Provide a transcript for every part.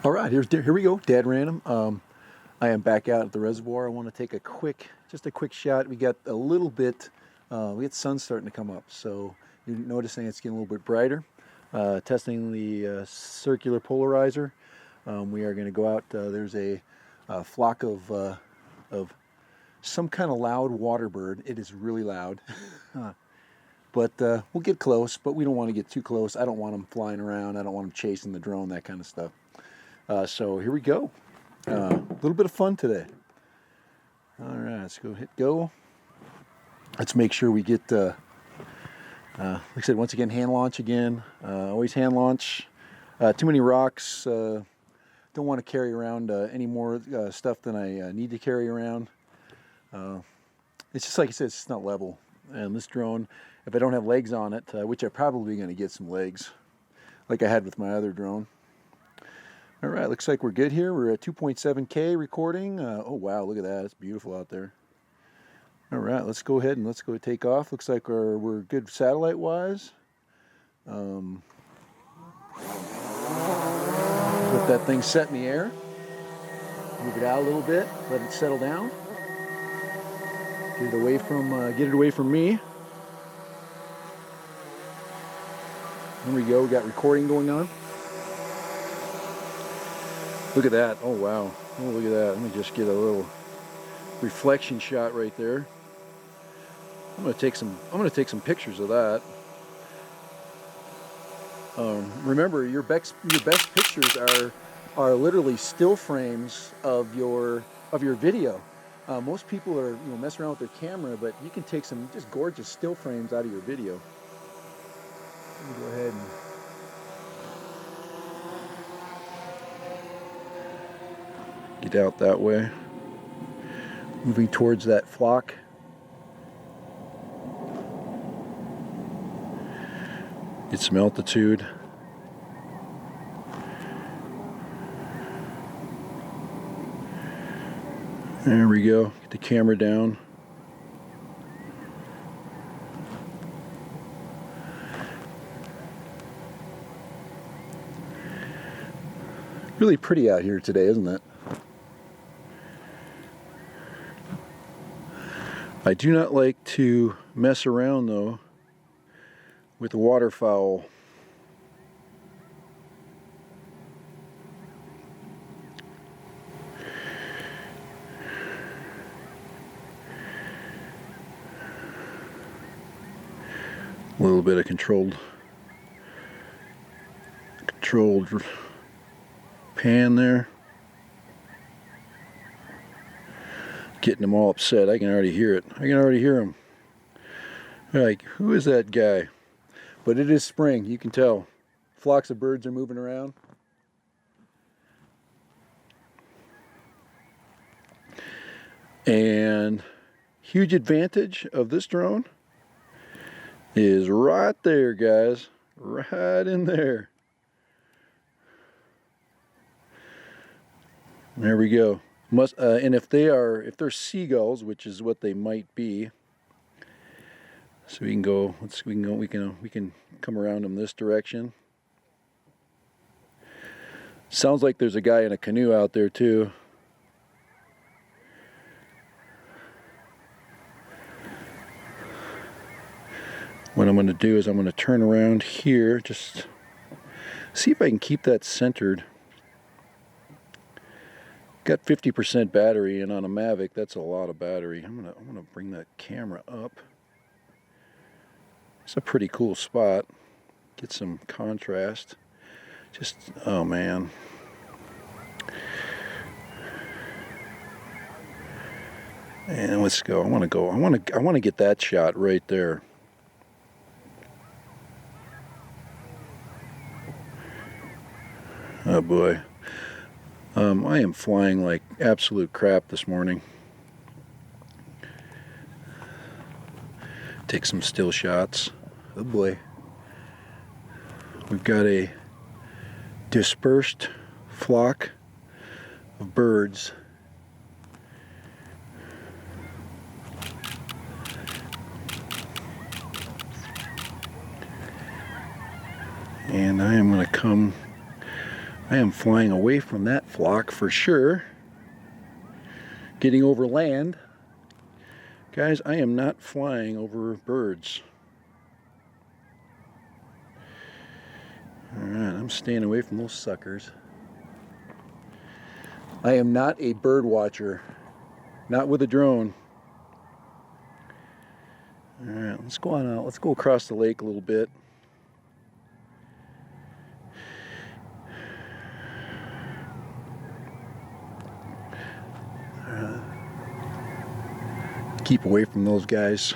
All right, here we go, Dad Random. I am back out at the reservoir. I want to take just a quick shot. We got a little bit, we got sun starting to come up, so you're noticing it's getting a little bit brighter. Testing the circular polarizer. We are going to go out. There's a flock of some kind of loud waterbird. It is really loud. But we'll get close, but we don't want to get too close. I don't want them flying around. I don't want them chasing the drone, that kind of stuff. So here we go. A little bit of fun today. All right, let's go hit go. Let's make sure we get, like I said, once again, hand launch again. Always hand launch. Too many rocks. Don't want to carry around any more stuff than I need to carry around. It's just like I said, it's just not level. And this drone, if I don't have legs on it, which I'm probably going to get some legs, like I had with my other drone. All right, looks like we're good here. We're at 2.7K recording. Oh wow, look at that. It's beautiful out there. All right, let's go ahead and let's go take off. Looks like we're good satellite-wise. Let that thing set in the air. Move it out a little bit. Let it settle down. Get it away from me. There we go. We got recording going on. Look at that. Oh wow. Oh, look at that. Let me just get a little reflection shot right there. I'm going to take some pictures of that. Remember, your best pictures are literally still frames of your video. Most people are messing around with their camera, but you can take some just gorgeous still frames out of your video. Let me go ahead and get out that way. Moving towards that flock. Get some altitude. There we go. Get the camera down. Really pretty out here today, isn't it? I do not like to mess around though with the waterfowl. A little bit of controlled pan there. Getting them all upset. I can already hear it. I can already hear them. They're like, who is that guy? But it is spring, you can tell. Flocks of birds are moving around. And huge advantage of this drone is right there, guys. Right in there. There we go. And if they're seagulls, which is what they might be, so we can come around them this direction. Sounds like there's a guy in a canoe out there too. What I'm going to do is I'm going to turn around here, just see if I can keep that centered. Got 50% battery, and on a Mavic, that's a lot of battery. I'm gonna bring that camera up. It's a pretty cool spot. Get some contrast. Just, oh man. And let's go. I want to get that shot right there. Oh boy. I am flying like absolute crap this morning. Take some still shots. Oh boy. We've got a dispersed flock of birds. And I am flying away from that flock for sure. Getting over land. Guys, I am not flying over birds. Alright, I'm staying away from those suckers. I am not a bird watcher. Not with a drone. Alright, let's go on out. Let's go across the lake a little bit. Keep away from those guys.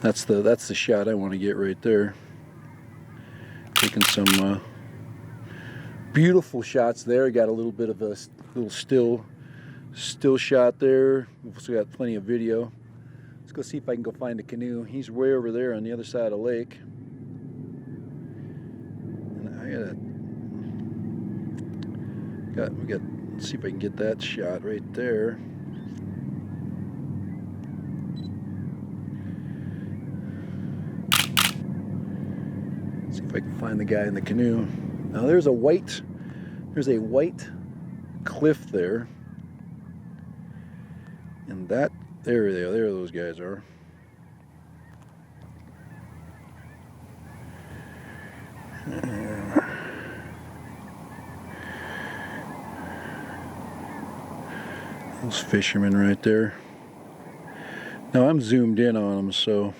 That's the shot I want to get right there. Taking some beautiful shots there. Got a little bit of a little still shot there. We've also got plenty of video. Let's go see if I can go find a canoe. He's way over there on the other side of the lake. And let's see if I can get that shot right there. See if I can find the guy in the canoe. Now there's a white cliff there. And that, there those guys are. Those fishermen right there. Now I'm zoomed in on them, so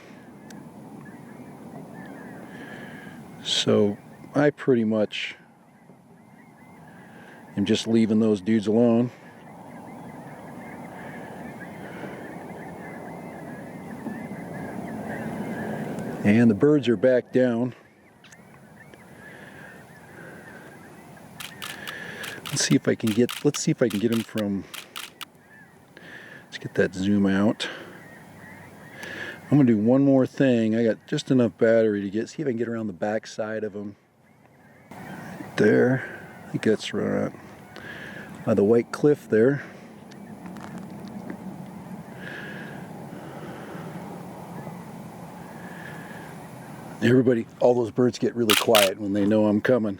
I pretty much am just leaving those dudes alone. And the birds are back down. Let's see if I can get them from, let's get that zoom out. I'm gonna do one more thing. I got just enough battery to see if I can get around the back side of them. Right there. I think that's right by the white cliff there. Everybody, all those birds get really quiet when they know I'm coming.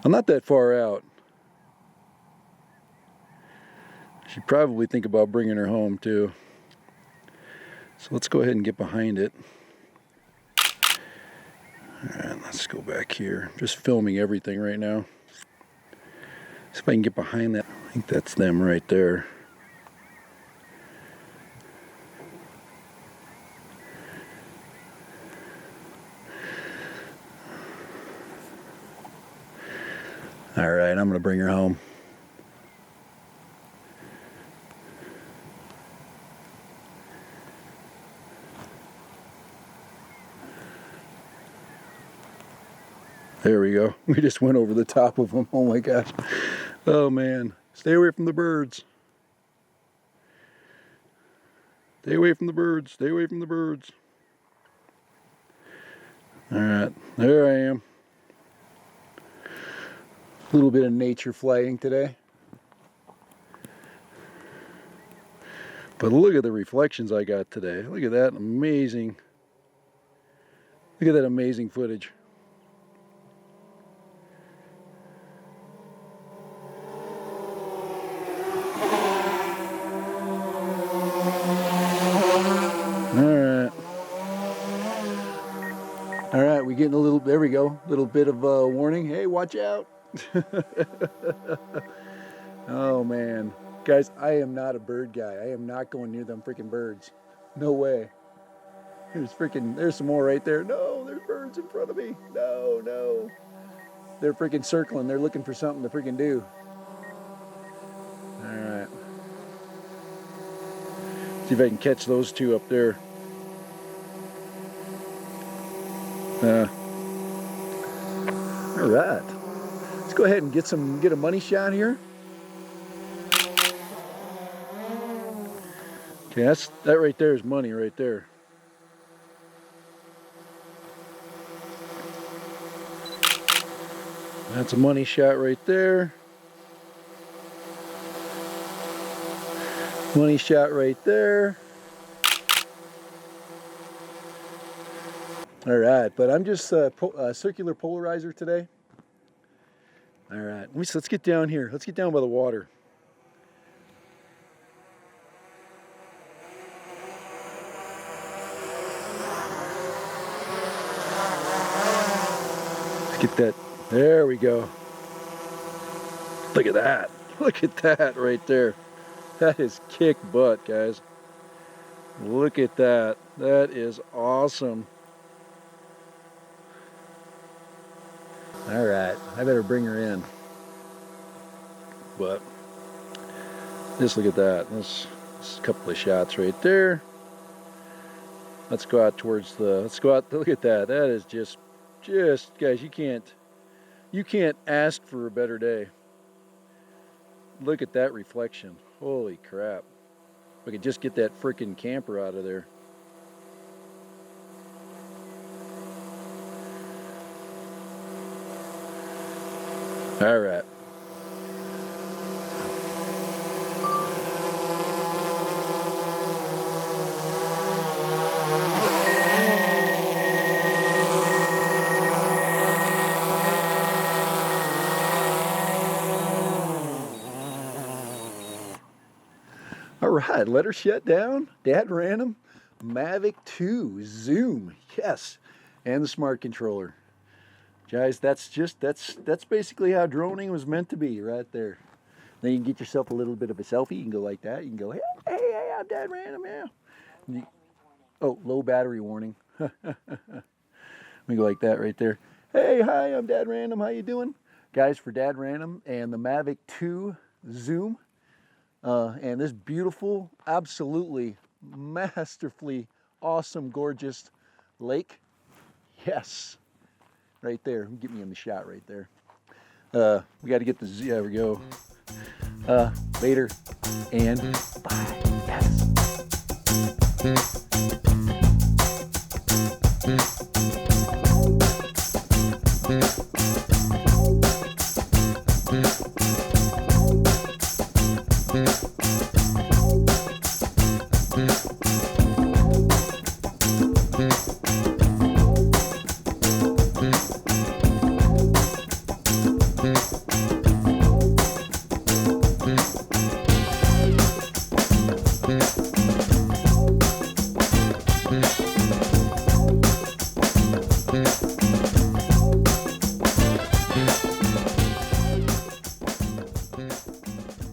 I'm not that far out. Should probably think about bringing her home too. So let's go ahead and get behind it. Alright, let's go back here. I'm just filming everything right now. See if I can get behind that. I think that's them right there. Alright, I'm going to bring her home. There we go. We just went over the top of them. Oh my gosh. Oh man. Stay away from the birds. Stay away from the birds. Stay away from the birds. Alright. There I am. A little bit of nature flying today. But look at the reflections I got today. Look at that amazing. Look at that amazing footage. All right, we're getting a little, there we go, little bit of a warning. Hey, watch out. Oh man. Guys, I am not a bird guy. I am not going near them freaking birds. No way. There's some more right there. No, there's birds in front of me. No. They're freaking circling. They're looking for something to freaking do. All right. See if I can catch those two up there. All right. Let's go ahead and get a money shot here. Okay, that right there is money right there. That's a money shot right there. Money shot right there. All right, but I'm just circular polarizer today. All right, let's get down here. Let's get down by the water. Let's get that. There we go. Look at that. Look at that right there. That is kick butt, guys. Look at that. That is awesome. All right, I better bring her in. But just look at that. This a couple of shots right there. Let's go out towards the. Let's go out. Look at that. That is just guys. You can't ask for a better day. Look at that reflection. Holy crap! We could just get that freaking camper out of there. All right. All right, let her shut down. Dad random Mavic 2 Zoom, yes, and the Smart Controller. Guys, that's basically how droning was meant to be, right there. Then you can get yourself a little bit of a selfie. You can go like that. You can go, hey, I'm Dad random, yeah. Oh, low battery warning. Let me go like that right there. Hey, hi, I'm Dad random. How you doing, guys? For Dad random and the Mavic 2 Zoom. And this beautiful, absolutely masterfully awesome, gorgeous lake. Yes, right there. Get me in the shot right there. We got to get the there we go. Later and bye. Yes.